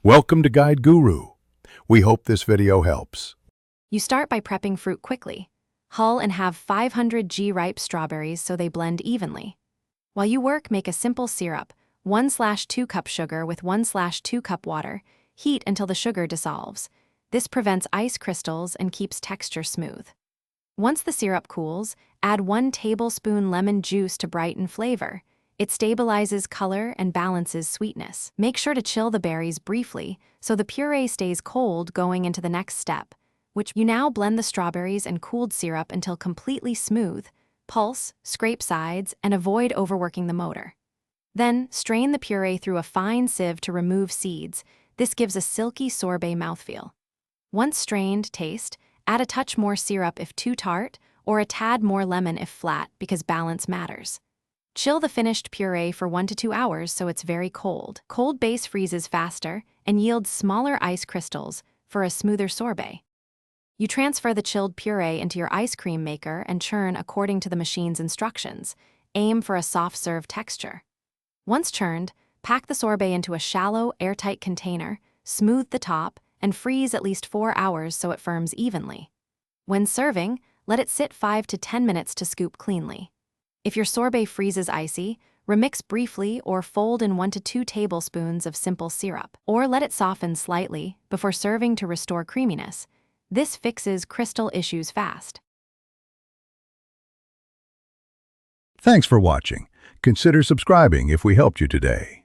Welcome to Guide Guru. We hope this video helps. You start by prepping fruit quickly. Hull and have 500 g ripe strawberries so they blend evenly. While you work, make a simple syrup, 1/2 cup sugar with 1/2 cup water. Heat until the sugar dissolves. This prevents ice crystals and keeps texture smooth. Once the syrup cools, add 1 tablespoon lemon juice to brighten flavor. It stabilizes color and balances sweetness. Make sure to chill the berries briefly so the puree stays cold going into the next step, which you now blend the strawberries and cooled syrup until completely smooth. Pulse, scrape sides, and avoid overworking the motor. Then, strain the puree through a fine sieve to remove seeds. This gives a silky sorbet mouthfeel. Once strained, taste. Add a touch more syrup if too tart, or a tad more lemon if flat, because balance matters. Chill the finished puree for 1 to 2 hours so it's very cold. Cold base freezes faster and yields smaller ice crystals for a smoother sorbet. You transfer the chilled puree into your ice cream maker and churn according to the machine's instructions. Aim for a soft serve texture. Once churned, pack the sorbet into a shallow, airtight container, smooth the top, and freeze at least 4 hours so it firms evenly. When serving, let it sit 5 to 10 minutes to scoop cleanly. If your sorbet freezes icy, remix briefly or fold in 1 to 2 tablespoons of simple syrup, or let it soften slightly before serving to restore creaminess. This fixes crystal issues fast. Thanks for watching. Consider subscribing if we helped you today.